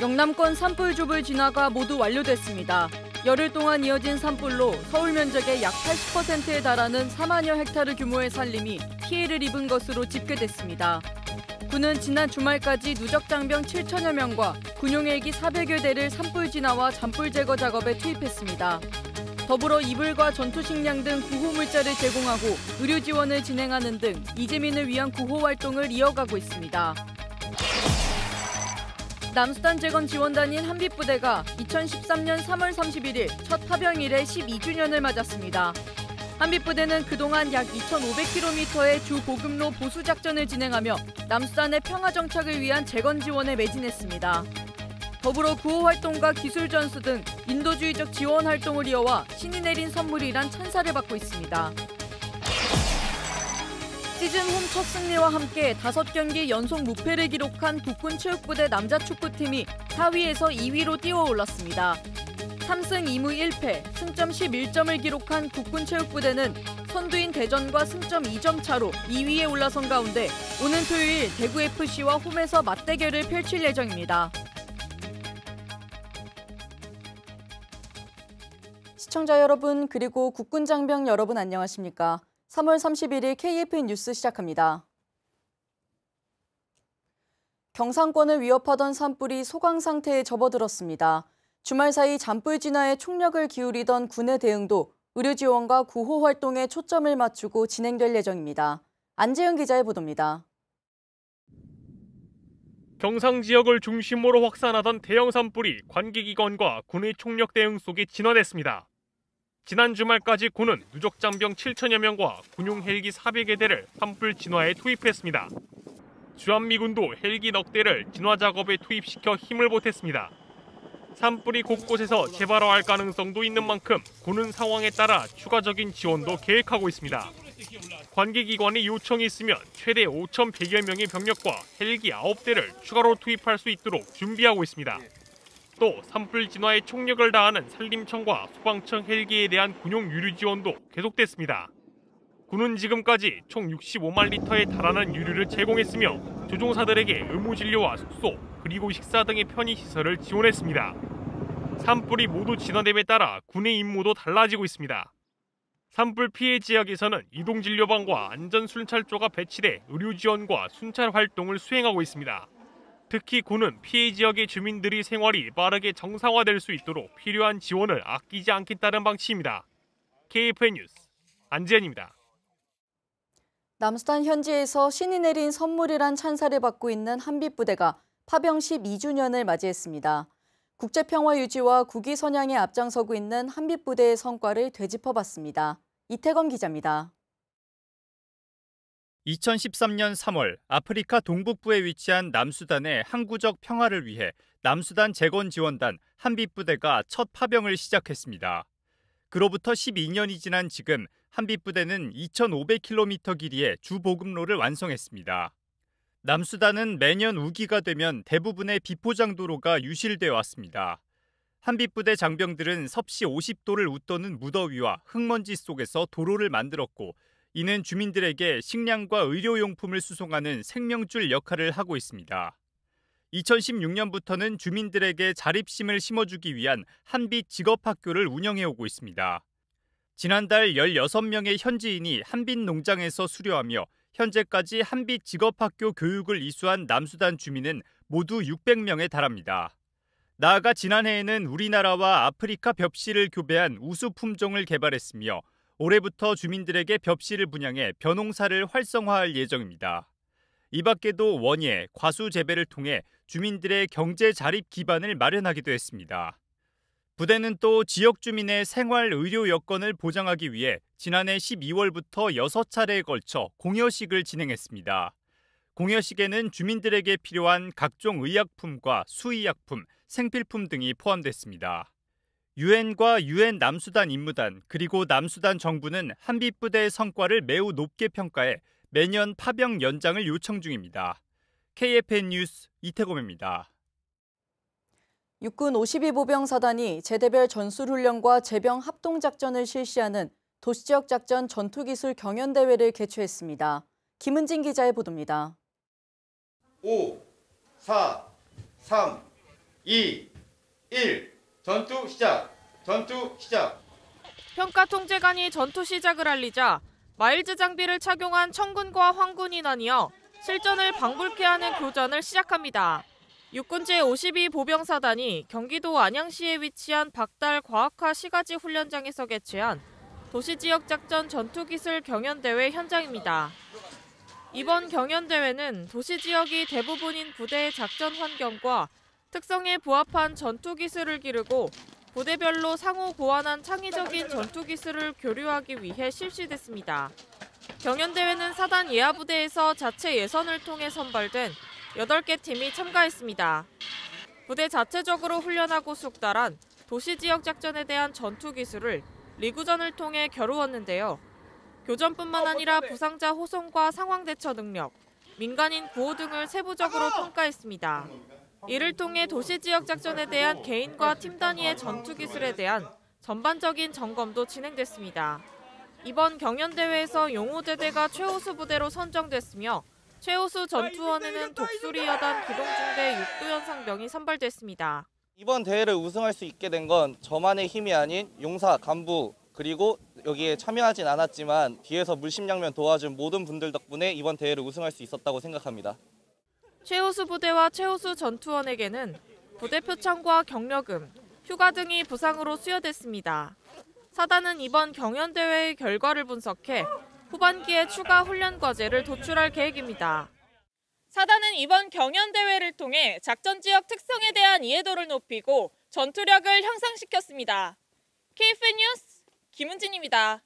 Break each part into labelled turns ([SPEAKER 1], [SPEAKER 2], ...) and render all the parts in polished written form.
[SPEAKER 1] 영남권 산불 진화가 모두 완료됐습니다. 열흘 동안 이어진 산불로 서울 면적의 약 80%에 달하는 4만여 헥타르 규모의 산림이 피해를 입은 것으로 집계됐습니다. 군은 지난 주말까지 누적 장병 7천여 명과 군용 헬기 400여 대를 산불 진화와 잔불 제거 작업에 투입했습니다. 더불어 이불과 전투 식량 등 구호 물자를 제공하고 의료 지원을 진행하는 등 이재민을 위한 구호 활동을 이어가고 있습니다. 남수단 재건 지원단인 한빛부대가 2013년 3월 31일 첫 파병일에 12주년을 맞았습니다. 한빛부대는 그동안 약 2,500km의 주 보급로 보수 작전을 진행하며 남수단의 평화 정착을 위한 재건 지원에 매진했습니다. 더불어 구호 활동과 기술 전수 등 인도주의적 지원 활동을 이어와 신이 내린 선물이란 찬사를 받고 있습니다. 시즌 홈 첫 승리와 함께 5경기 연속 무패를 기록한 국군체육부대 남자축구팀이 4위에서 2위로 뛰어 올랐습니다. 3승 2무 1패, 승점 11점을 기록한 국군체육부대는 선두인 대전과 승점 2점 차로 2위에 올라선 가운데 오는 토요일 대구FC와 홈에서 맞대결을 펼칠 예정입니다. 시청자 여러분 그리고 국군 장병 여러분 안녕하십니까? 3월 31일 KFN 뉴스 시작합니다. 경상권을 위협하던 산불이 소강 상태에 접어들었습니다. 주말 사이 잔불 진화에 총력을 기울이던 군의 대응도 의료 지원과 구호 활동에 초점을 맞추고 진행될 예정입니다. 안재영 기자의 보도입니다.
[SPEAKER 2] 경상 지역을 중심으로 확산하던 대형 산불이 관계기관과 군의 총력 대응 속에 진화됐습니다. 지난 주말까지 군은 누적 장병 7천여 명과 군용 헬기 400여 대를 산불 진화에 투입했습니다. 주한미군도 헬기 넉 대를 진화 작업에 투입시켜 힘을 보탰습니다. 산불이 곳곳에서 재발화할 가능성도 있는 만큼 군은 상황에 따라 추가적인 지원도 계획하고 있습니다. 관계기관의 요청이 있으면 최대 5,100여 명의 병력과 헬기 9대를 추가로 투입할 수 있도록 준비하고 있습니다. 또 산불 진화에 총력을 다하는 산림청과 소방청 헬기에 대한 군용 유류 지원도 계속됐습니다. 군은 지금까지 총 65만 리터에 달하는 유류를 제공했으며 조종사들에게 의무 진료와 숙소, 그리고 식사 등의 편의시설을 지원했습니다. 산불이 모두 진화됨에 따라 군의 임무도 달라지고 있습니다. 산불 피해 지역에서는 이동진료방과 안전순찰조가 배치돼 의료 지원과 순찰 활동을 수행하고 있습니다. 특히 군은 피해 지역의 주민들이 생활이 빠르게 정상화될 수 있도록 필요한 지원을 아끼지 않겠다는 방침입니다. KFN 뉴스 안재현입니다.
[SPEAKER 1] 남수단 현지에서 신이 내린 선물이란 찬사를 받고 있는 한빛부대가 파병 12주년을 맞이했습니다. 국제평화 유지와 국위 선양에 앞장서고 있는 한빛부대의 성과를 되짚어봤습니다. 이태건 기자입니다.
[SPEAKER 3] 2013년 3월 아프리카 동북부에 위치한 남수단의 항구적 평화를 위해 남수단 재건지원단 한빛부대가 첫 파병을 시작했습니다. 그로부터 12년이 지난 지금 한빛부대는 2,500km 길이의 주보급로를 완성했습니다. 남수단은 매년 우기가 되면 대부분의 비포장 도로가 유실되어 왔습니다. 한빛부대 장병들은 섭씨 50도를 웃도는 무더위와 흙먼지 속에서 도로를 만들었고 이는 주민들에게 식량과 의료용품을 수송하는 생명줄 역할을 하고 있습니다. 2016년부터는 주민들에게 자립심을 심어주기 위한 한빛 직업학교를 운영해오고 있습니다. 지난달 16명의 현지인이 한빛 농장에서 수료하며 현재까지 한빛 직업학교 교육을 이수한 남수단 주민은 모두 600명에 달합니다. 나아가 지난해에는 우리나라와 아프리카 벽씨를 교배한 우수 품종을 개발했으며 올해부터 주민들에게 벽씨를 분양해 벼농사를 활성화할 예정입니다. 이 밖에도 원예, 과수 재배를 통해 주민들의 경제 자립 기반을 마련하기도 했습니다. 부대는 또 지역 주민의 생활 의료 여건을 보장하기 위해 지난해 12월부터 6차례에 걸쳐 공여식을 진행했습니다. 공여식에는 주민들에게 필요한 각종 의약품과 수의약품, 생필품 등이 포함됐습니다. 유엔과 유엔 남수단 임무단 그리고 남수단 정부는 한빛부대의 성과를 매우 높게 평가해 매년 파병 연장을 요청 중입니다. KFN 뉴스 이태검입니다.
[SPEAKER 1] 육군 52보병사단이 제대별 전술훈련과 제병 합동작전을 실시하는 도시지역 작전 전투기술 경연대회를 개최했습니다. 김은진 기자의 보도입니다.
[SPEAKER 4] 5, 4, 3, 2, 1. 전투 시작. 전투 시작.
[SPEAKER 5] 평가 통제관이 전투 시작을 알리자 마일즈 장비를 착용한 청군과 황군이 나뉘어 실전을 방불케 하는 교전을 시작합니다. 육군 제52 보병사단이 경기도 안양시에 위치한 박달 과학화 시가지 훈련장에서 개최한 도시지역 작전 전투기술 경연대회 현장입니다. 이번 경연대회는 도시지역이 대부분인 부대의 작전 환경과 특성에 부합한 전투기술을 기르고 부대별로 상호 보완한 창의적인 전투기술을 교류하기 위해 실시됐습니다. 경연대회는 사단 예하부대에서 자체 예선을 통해 선발된 8개 팀이 참가했습니다. 부대 자체적으로 훈련하고 숙달한 도시지역 작전에 대한 전투기술을 리그전을 통해 겨루었는데요. 교전뿐만 아니라 부상자 호송과 상황 대처 능력, 민간인 구호 등을 세부적으로 평가했습니다. 이를 통해 도시지역 작전에 대한 개인과 팀 단위의 전투기술에 대한 전반적인 점검도 진행됐습니다. 이번 경연대회에서 용호대대가 최우수 부대로 선정됐으며 최우수 전투원에는 독수리 여단 기동중대 육도연상병이 선발됐습니다.
[SPEAKER 6] 이번 대회를 우승할 수 있게 된 건 저만의 힘이 아닌 용사, 간부, 그리고 여기에 참여하진 않았지만 뒤에서 물심양면 도와준 모든 분들 덕분에 이번 대회를 우승할 수 있었다고 생각합니다.
[SPEAKER 5] 최우수 부대와 최우수 전투원에게는 부대 표창과 격려금, 휴가 등이 부상으로 수여됐습니다. 사단은 이번 경연대회의 결과를 분석해 후반기에 추가 훈련 과제를 도출할 계획입니다. 사단은 이번 경연대회를 통해 작전 지역 특성에 대한 이해도를 높이고 전투력을 향상시켰습니다. KFN 뉴스 김은진입니다.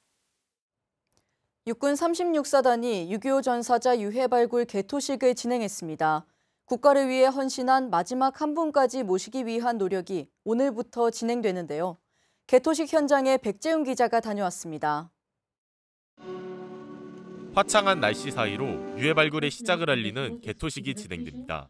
[SPEAKER 1] 육군 36사단이 6.25 전사자 유해 발굴 개토식을 진행했습니다. 국가를 위해 헌신한 마지막 한 분까지 모시기 위한 노력이 오늘부터 진행되는데요. 개토식 현장에 백재훈 기자가 다녀왔습니다.
[SPEAKER 7] 화창한 날씨 사이로 유해 발굴의 시작을 알리는 개토식이 진행됩니다.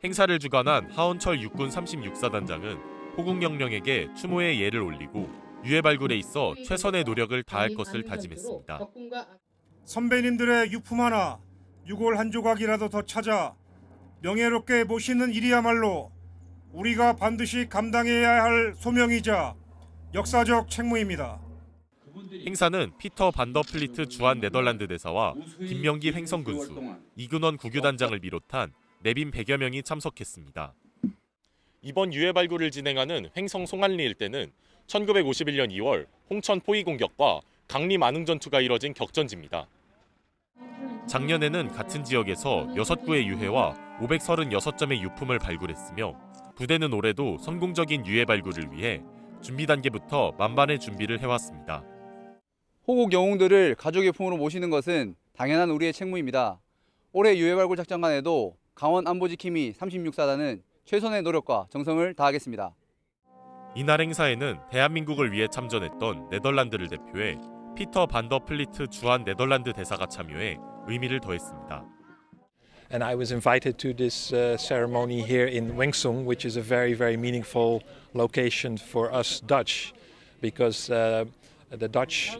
[SPEAKER 7] 행사를 주관한 하원철 육군 36사단장은 호국영령에게 추모의 예를 올리고 유해 발굴에 있어 최선의 노력을 다할 것을 다짐했습니다.
[SPEAKER 8] 선배님들의 유품 하나, 유골 한 조각이라도 더 찾아 명예롭게 모시는 일이야말로 우리가 반드시 감당해야 할 소명이자 역사적 책무입니다.
[SPEAKER 7] 행사는 피터 반더플리트 주한 네덜란드 대사와 김명기 횡성군수, 이근원 국유단장을 비롯한 내빈 100여 명이 참석했습니다. 이번 유해 발굴을 진행하는 횡성 송안리 일대는 1951년 2월 홍천 포위 공격과 강림 안흥 전투가 이뤄진 격전지입니다. 작년에는 같은 지역에서 6구의 유해와 536점의 유품을 발굴했으며 부대는 올해도 성공적인 유해 발굴을 위해 준비 단계부터 만반의 준비를 해왔습니다.
[SPEAKER 9] 호국 영웅들을 가족의 품으로 모시는 것은 당연한 우리의 책무입니다. 올해 유해 발굴 작전간에도 강원 안보지킴이 36사단은 최선의 노력과 정성을 다하겠습니다.
[SPEAKER 7] 이날 행사에는 대한민국을 위해 참전했던 네덜란드를 대표해 피터 반더플리트 주한 네덜란드 대사가 참여해 의미를 더했습니다.
[SPEAKER 10] And I was invited to this ceremony here in Wengsung, which is a very, very meaningful location for us Dutch, because the Dutch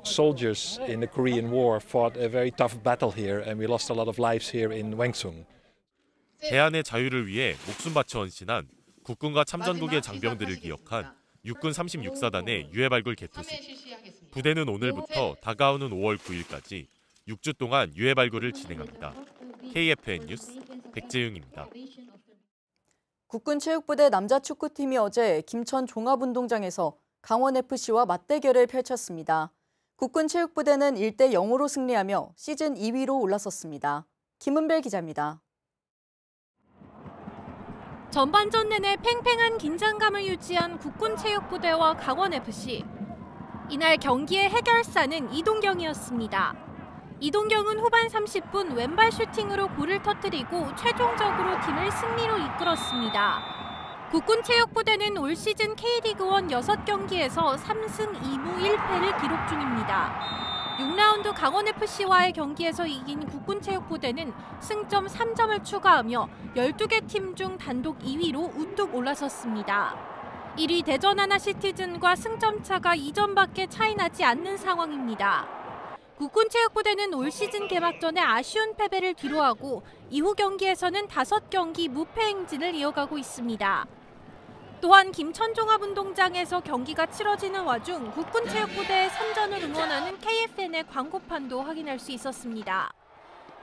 [SPEAKER 10] soldiers in the Korean War fought a very tough battle here, and we lost a lot of lives here in Wengsung.
[SPEAKER 7] 대한의 자유를 위해 목숨 바쳐 헌신한 국군과 참전국의 장병들을 기억한 육군 36사단의 유해 발굴 개토식. 부대는 오늘부터 다가오는 5월 9일까지 6주 동안 유해 발굴을 진행합니다. KFN 뉴스 백재윤입니다.
[SPEAKER 1] 국군체육부대 남자축구팀이 어제 김천 종합운동장에서 강원FC와 맞대결을 펼쳤습니다. 국군체육부대는 1대 0으로 승리하며 시즌 2위로 올라섰습니다. 김은별 기자입니다.
[SPEAKER 11] 전반전 내내 팽팽한 긴장감을 유지한 국군체육부대와 강원FC. 이날 경기의 해결사는 이동경이었습니다. 이동경은 후반 30분 왼발 슈팅으로 골을 터뜨리고 최종적으로 팀을 승리로 이끌었습니다. 국군체육부대는 올 시즌 K리그1 6경기에서 3승 2무 1패를 기록 중입니다. 6라운드 강원FC와의 경기에서 이긴 국군체육부대는 승점 3점을 추가하며 12개 팀 중 단독 2위로 우뚝 올라섰습니다. 1위 대전 하나시티즌과 승점차가 2점밖에 차이 나지 않는 상황입니다. 국군체육부대는 올 시즌 개막전에 아쉬운 패배를 뒤로하고 이후 경기에서는 5경기 무패 행진을 이어가고 있습니다. 또한 김천종합운동장에서 경기가 치러지는 와중 국군체육부대의 선전을 응원하는 KFN의 광고판도 확인할 수 있었습니다.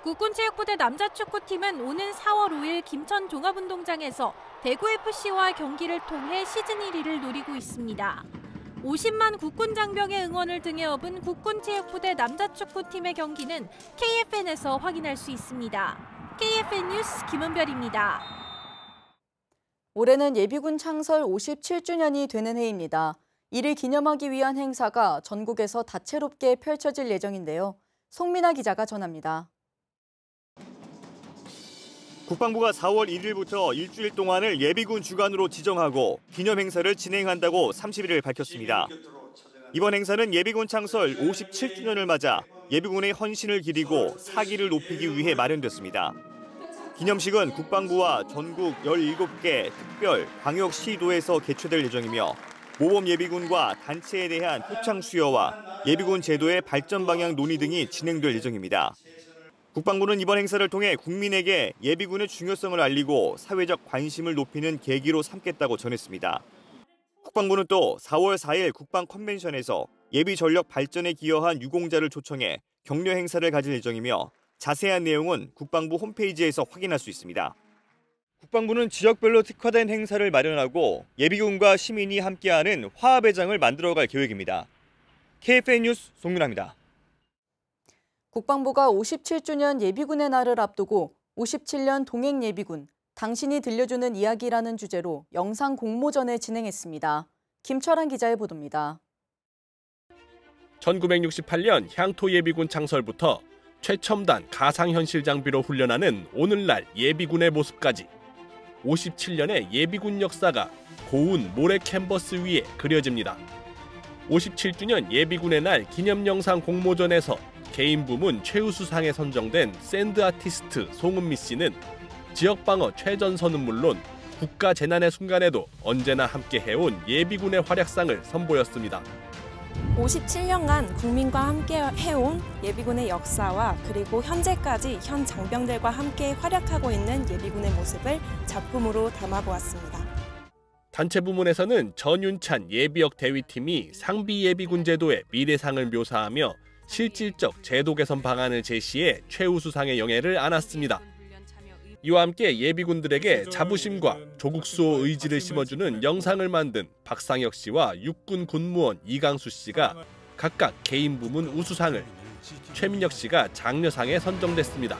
[SPEAKER 11] 국군체육부대 남자축구팀은 오는 4월 5일 김천종합운동장에서 대구FC와 경기를 통해 시즌 1위를 노리고 있습니다. 50만 국군 장병의 응원을 등에 업은 국군체육부대 남자축구팀의 경기는 KFN에서 확인할 수 있습니다. KFN 뉴스 김은별입니다.
[SPEAKER 1] 올해는 예비군 창설 57주년이 되는 해입니다. 이를 기념하기 위한 행사가 전국에서 다채롭게 펼쳐질 예정인데요. 송민아 기자가 전합니다.
[SPEAKER 3] 국방부가 4월 1일부터 일주일 동안을 예비군 주간으로 지정하고 기념 행사를 진행한다고 30일 밝혔습니다. 이번 행사는 예비군 창설 57주년을 맞아 예비군의 헌신을 기리고 사기를 높이기 위해 마련됐습니다. 기념식은 국방부와 전국 17개 특별 광역시도에서 개최될 예정이며 모범 예비군과 단체에 대한 표창 수여와 예비군 제도의 발전 방향 논의 등이 진행될 예정입니다. 국방부는 이번 행사를 통해 국민에게 예비군의 중요성을 알리고 사회적 관심을 높이는 계기로 삼겠다고 전했습니다. 국방부는 또 4월 4일 국방 컨벤션에서 예비 전력 발전에 기여한 유공자를 초청해 격려 행사를 가질 예정이며 자세한 내용은 국방부 홈페이지에서 확인할 수 있습니다. 국방부는 지역별로 특화된 행사를 마련하고 예비군과 시민이 함께하는 화합의 장을 만들어갈 계획입니다. KFN 뉴스 송민아입니다.
[SPEAKER 1] 국방부가 57주년 예비군의 날을 앞두고 57년 동행예비군, 당신이 들려주는 이야기라는 주제로 영상 공모전을 진행했습니다. 김철환 기자의 보도입니다.
[SPEAKER 12] 1968년 향토 예비군 창설부터 최첨단 가상현실 장비로 훈련하는 오늘날 예비군의 모습까지 57년의 예비군 역사가 고운 모래 캔버스 위에 그려집니다. 57주년 예비군의 날 기념 영상 공모전에서 개인 부문 최우수상에 선정된 샌드 아티스트 송은미 씨는 지역방어 최전선은 물론 국가 재난의 순간에도 언제나 함께 해온 예비군의 활약상을 선보였습니다.
[SPEAKER 13] 57년간 국민과 함께 해온 예비군의 역사와 그리고 현재까지 현 장병들과 함께 활약하고 있는 예비군의 모습을 작품으로 담아보았습니다.
[SPEAKER 12] 단체 부문에서는 전윤찬 예비역 대위팀이 상비 예비군 제도의 미래상을 묘사하며 실질적 제도 개선 방안을 제시해 최우수상의 영예를 안았습니다. 이와 함께 예비군들에게 자부심과 조국수호 의지를 심어주는 영상을 만든 박상혁 씨와 육군 군무원 이강수 씨가 각각 개인 부문 우수상을, 최민혁 씨가 장려상에 선정됐습니다.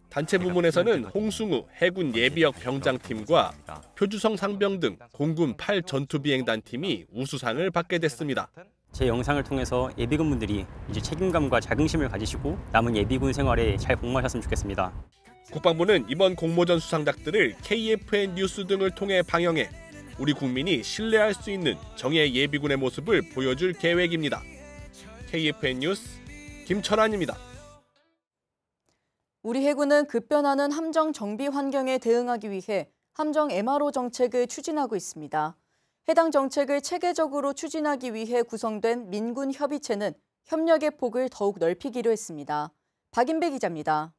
[SPEAKER 12] 단체 부문에서는 홍승우 해군 예비역 병장팀과 표주성 상병 등 공군 8 전투비행단팀이 우수상을 받게 됐습니다.
[SPEAKER 14] 제 영상을 통해서 예비군분들이 이제 책임감과 자긍심을 가지시고 남은 예비군 생활에 잘 복무하셨으면 좋겠습니다.
[SPEAKER 12] 국방부는 이번 공모전 수상작들을 KFN 뉴스 등을 통해 방영해 우리 국민이 신뢰할 수 있는 정예 예비군의 모습을 보여줄 계획입니다. KFN 뉴스 김철환입니다.
[SPEAKER 1] 우리 해군은 급변하는 함정 정비 환경에 대응하기 위해 함정 MRO 정책을 추진하고 있습니다. 해당 정책을 체계적으로 추진하기 위해 구성된 민군 협의체는 협력의 폭을 더욱 넓히기로 했습니다. 박인배 기자입니다.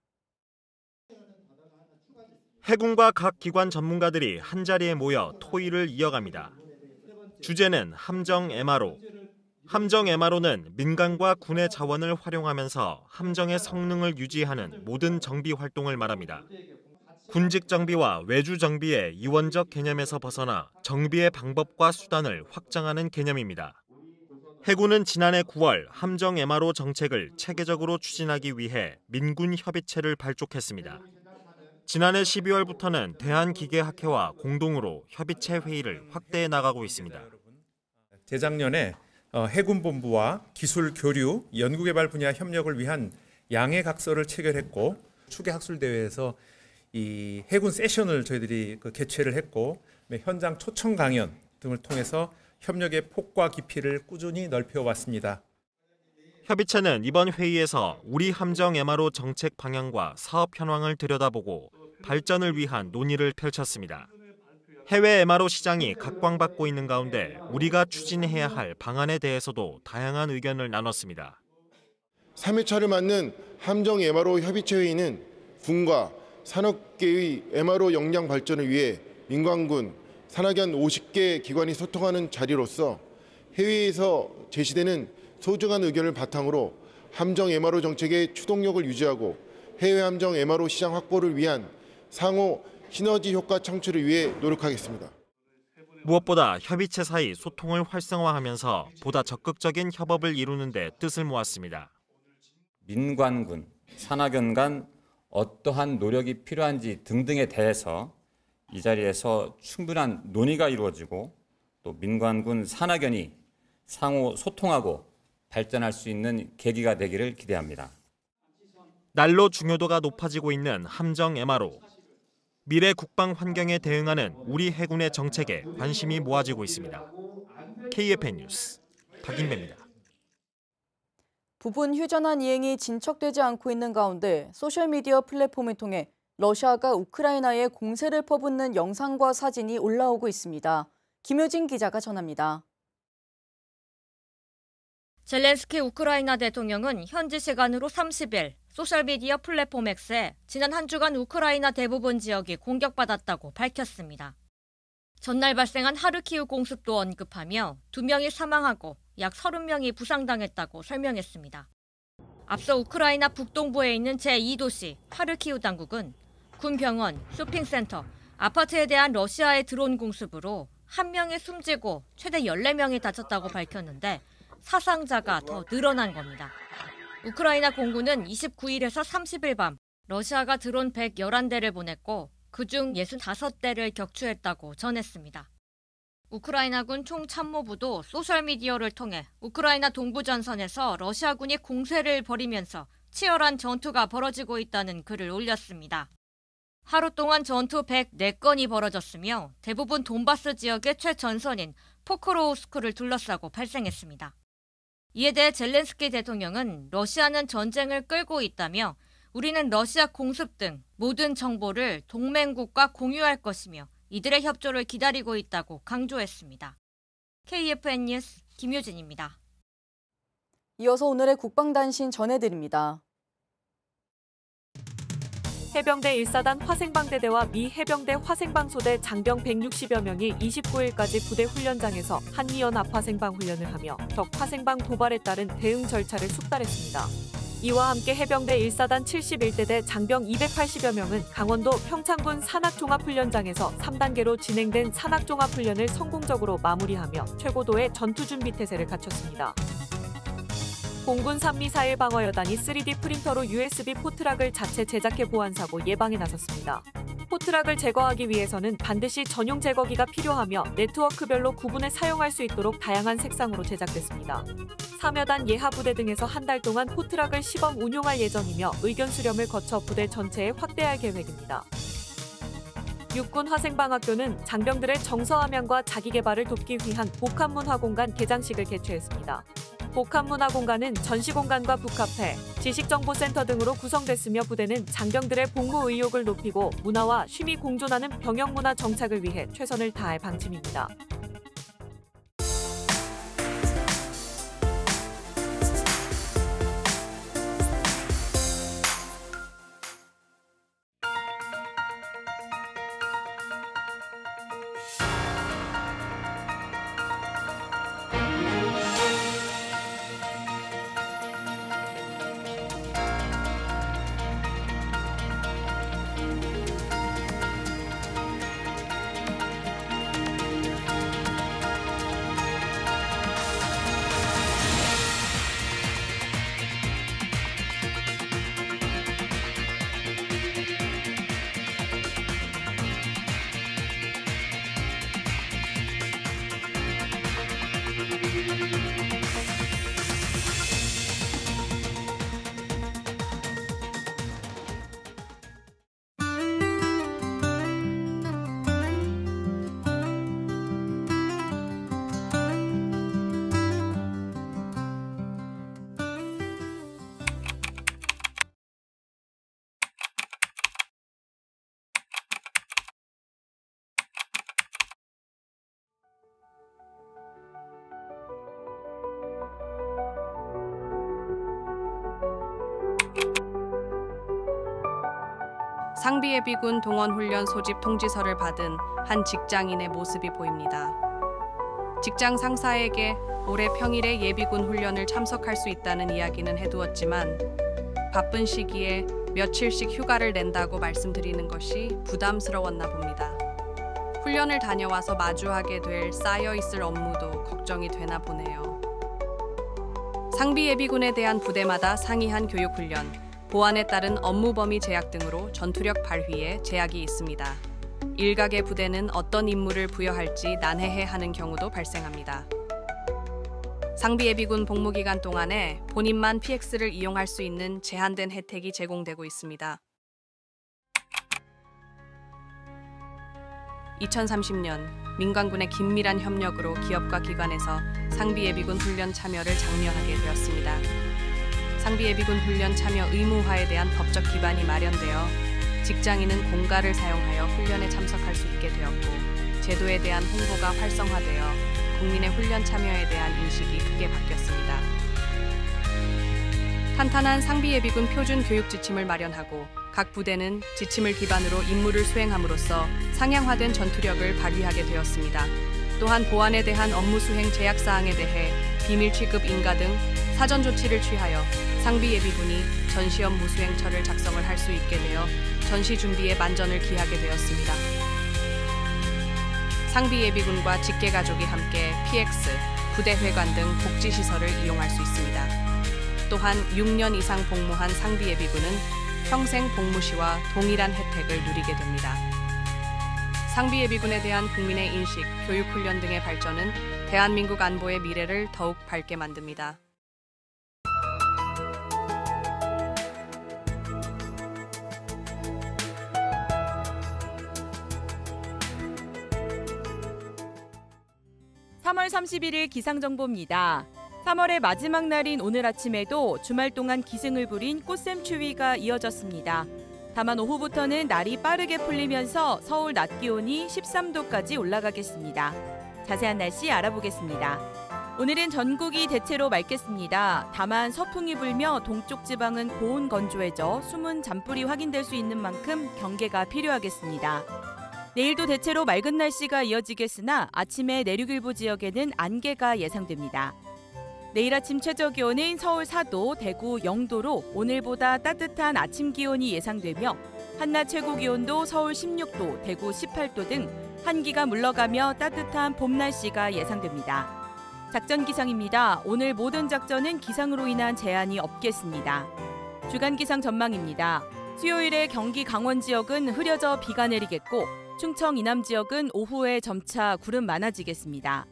[SPEAKER 15] 해군과 각 기관 전문가들이 한자리에 모여 토의를 이어갑니다. 주제는 함정 MRO. 함정 MRO는 민간과 군의 자원을 활용하면서 함정의 성능을 유지하는 모든 정비 활동을 말합니다. 군직 정비와 외주 정비의 이원적 개념에서 벗어나 정비의 방법과 수단을 확장하는 개념입니다. 해군은 지난해 9월 함정 MRO 정책을 체계적으로 추진하기 위해 민군 협의체를 발족했습니다. 지난해 12월부터는 대한기계학회와 공동으로 협의체 회의를 확대해 나가고 있습니다.
[SPEAKER 16] 재작년에 해군본부와 기술 교류, 연구개발 분야 협력을 위한 양해 각서를 체결했고 추계 학술대회에서 이 해군 세션을 저희들이 개최를 했고 현장 초청 강연 등을 통해서 협력의 폭과 깊이를 꾸준히 넓혀왔습니다.
[SPEAKER 15] 협의체는 이번 회의에서 우리 함정 MRO 정책 방향과 사업 현황을 들여다보고 발전을 위한 논의를 펼쳤습니다. 해외 MRO 시장이 각광받고 있는 가운데 우리가 추진해야 할 방안에 대해서도 다양한 의견을 나눴습니다.
[SPEAKER 17] 3회차를 맞는 함정 MRO 협의체 회의는 군과 산업계의 MRO 역량 발전을 위해 민간군, 산학연 50개 기관이 소통하는 자리로서 회의에서 제시되는 소중한 의견을 바탕으로 함정 MRO 정책의 추동력을 유지하고 해외 함정 MRO 시장 확보를 위한 상호 시너지 효과 창출을 위해 노력하겠습니다.
[SPEAKER 15] 무엇보다 협의체 사이 소통을 활성화하면서 보다 적극적인 협업을 이루는 데 뜻을 모았습니다.
[SPEAKER 18] 민관군, 산학연 간 어떠한 노력이 필요한지 등등에 대해서 이 자리에서 충분한 논의가 이루어지고 또 민관군, 산학연이 상호 소통하고 발전할 수 있는 계기가 되기를 기대합니다.
[SPEAKER 15] 날로 중요도가 높아지고 있는 함정 MRO. 미래 국방 환경에 대응하는 우리 해군의 정책에 관심이 모아지고 있습니다. KFN 뉴스 박인배입니다.
[SPEAKER 1] 부분 휴전안 이행이 진척되지 않고 있는 가운데 소셜미디어 플랫폼을 통해 러시아가 우크라이나에 공세를 퍼붓는 영상과 사진이 올라오고 있습니다. 김효진 기자가 전합니다.
[SPEAKER 19] 젤렌스키 우크라이나 대통령은 현지 시간으로 30일 소셜미디어 플랫폼 X에 지난 한 주간 우크라이나 대부분 지역이 공격받았다고 밝혔습니다. 전날 발생한 하르키우 공습도 언급하며 2명이 사망하고 약 30명이 부상당했다고 설명했습니다. 앞서 우크라이나 북동부에 있는 제2도시 하르키우 당국은 군 병원, 쇼핑센터, 아파트에 대한 러시아의 드론 공습으로 1명이 숨지고 최대 14명이 다쳤다고 밝혔는데 사상자가 더 늘어난 겁니다. 우크라이나 공군은 29일에서 30일 밤 러시아가 드론 111대를 보냈고 그중 65대를 격추했다고 전했습니다. 우크라이나군 총참모부도 소셜미디어를 통해 우크라이나 동부 전선에서 러시아군이 공세를 벌이면서 치열한 전투가 벌어지고 있다는 글을 올렸습니다. 하루 동안 전투 104건이 벌어졌으며 대부분 돈바스 지역의 최전선인 포크로우스크를 둘러싸고 발생했습니다. 이에 대해 젤렌스키 대통령은 러시아는 전쟁을 끌고 있다며 우리는 러시아 공습 등 모든 정보를 동맹국과 공유할 것이며 이들의 협조를 기다리고 있다고 강조했습니다. KFN 뉴스 김효진입니다.
[SPEAKER 1] 이어서 오늘의 국방단신 전해드립니다.
[SPEAKER 20] 해병대 1사단 화생방대대와 미 해병대 화생방소대 장병 160여 명이 29일까지 부대 훈련장에서 한미연합 화생방 훈련을 하며 적 화생방 도발에 따른 대응 절차를 숙달했습니다. 이와 함께 해병대 1사단 71대대 장병 280여 명은 강원도 평창군 산악종합훈련장에서 3단계로 진행된 산악종합훈련을 성공적으로 마무리하며 최고도의 전투준비 태세를 갖췄습니다. 공군 3미사일 방어여단이 3D 프린터로 USB 포트락을 자체 제작해 보안 사고 예방에 나섰습니다. 포트락을 제거하기 위해서는 반드시 전용 제거기가 필요하며 네트워크별로 구분해 사용할 수 있도록 다양한 색상으로 제작됐습니다. 사며단 예하부대 등에서 한 달 동안 포트락을 시범 운용할 예정이며 의견 수렴을 거쳐 부대 전체에 확대할 계획입니다. 육군 화생방학교는 장병들의 정서함양과 자기개발을 돕기 위한 복합문화공간 개장식을 개최했습니다. 복합문화공간은 전시공간과 북카페, 지식정보센터 등으로 구성됐으며 부대는 장병들의 복무 의욕을 높이고 문화와 쉼이 공존하는 병영문화 정착을 위해 최선을 다할 방침입니다.
[SPEAKER 21] 상비예비군 동원훈련 소집 통지서를 받은 한 직장인의 모습이 보입니다. 직장 상사에게 올해 평일에 예비군 훈련을 참석할 수 있다는 이야기는 해두었지만 바쁜 시기에 며칠씩 휴가를 낸다고 말씀드리는 것이 부담스러웠나 봅니다. 훈련을 다녀와서 마주하게 될 쌓여있을 업무도 걱정이 되나 보네요. 상비예비군에 대한 부대마다 상이한 교육훈련, 보안에 따른 업무 범위 제약 등으로 전투력 발휘에 제약이 있습니다. 일각의 부대는 어떤 임무를 부여할지 난해해하는 경우도 발생합니다. 상비예비군 복무기간 동안에 본인만 PX를 이용할 수 있는 제한된 혜택이 제공되고 있습니다. 2030년 민관군의 긴밀한 협력으로 기업과 기관에서 상비예비군 훈련 참여를 장려하게 되었습니다. 상비예비군 훈련 참여 의무화에 대한 법적 기반이 마련되어 직장인은 공가를 사용하여 훈련에 참석할 수 있게 되었고 제도에 대한 홍보가 활성화되어 국민의 훈련 참여에 대한 인식이 크게 바뀌었습니다. 탄탄한 상비예비군 표준 교육 지침을 마련하고 각 부대는 지침을 기반으로 임무를 수행함으로써 상향화된 전투력을 발휘하게 되었습니다. 또한 보안에 대한 업무 수행 제약 사항에 대해 비밀 취급 인가 등 사전 조치를 취하여 상비예비군이 전시험 무수행처를 작성을 할 수 있게 되어 전시 준비에 만전을 기하게 되었습니다. 상비예비군과 직계가족이 함께 PX, 부대회관 등 복지시설을 이용할 수 있습니다. 또한 6년 이상 복무한 상비예비군은 평생 복무시와 동일한 혜택을 누리게 됩니다. 상비예비군에 대한 국민의 인식, 교육훈련 등의 발전은 대한민국 안보의 미래를 더욱 밝게 만듭니다.
[SPEAKER 1] (3월 31일) 기상정보입니다. 3월의 마지막 날인 오늘 아침에도 주말 동안 기승을 부린 꽃샘추위가 이어졌습니다. 다만 오후부터는 날이 빠르게 풀리면서 서울 낮 기온이 13도까지 올라가겠습니다. 자세한 날씨 알아보겠습니다. 오늘은 전국이 대체로 맑겠습니다. 다만 서풍이 불며 동쪽 지방은 고온 건조해져 숨은 잔불이 확인될 수 있는 만큼 경계가 필요하겠습니다. 내일도 대체로 맑은 날씨가 이어지겠으나 아침에 내륙 일부 지역에는 안개가 예상됩니다. 내일 아침 최저 기온은 서울 4도, 대구 0도로 오늘보다 따뜻한 아침 기온이 예상되며 한낮 최고 기온도 서울 16도, 대구 18도 등 한기가 물러가며 따뜻한 봄 날씨가 예상됩니다. 작전 기상입니다. 오늘 모든 작전은 기상으로 인한 제한이 없겠습니다. 주간 기상 전망입니다. 수요일에 경기 강원 지역은 흐려져 비가 내리겠고 충청 이남 지역은 오후에 점차 구름 많아지겠습니다.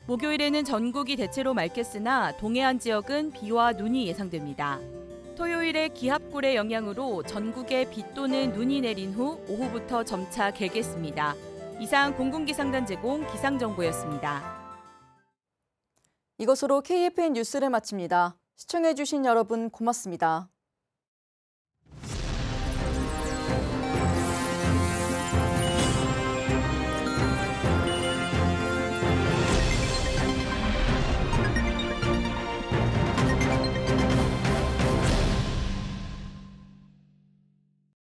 [SPEAKER 1] 목요일에는 전국이 대체로 맑겠으나 동해안 지역은 비와 눈이 예상됩니다. 토요일에 기압골의 영향으로 전국에 비 또는 눈이 내린 후 오후부터 점차 개겠습니다. 이상 공군기상단 제공 기상정보였습니다.
[SPEAKER 22] 이것으로 KFN 뉴스를 마칩니다. 시청해주신 여러분 고맙습니다.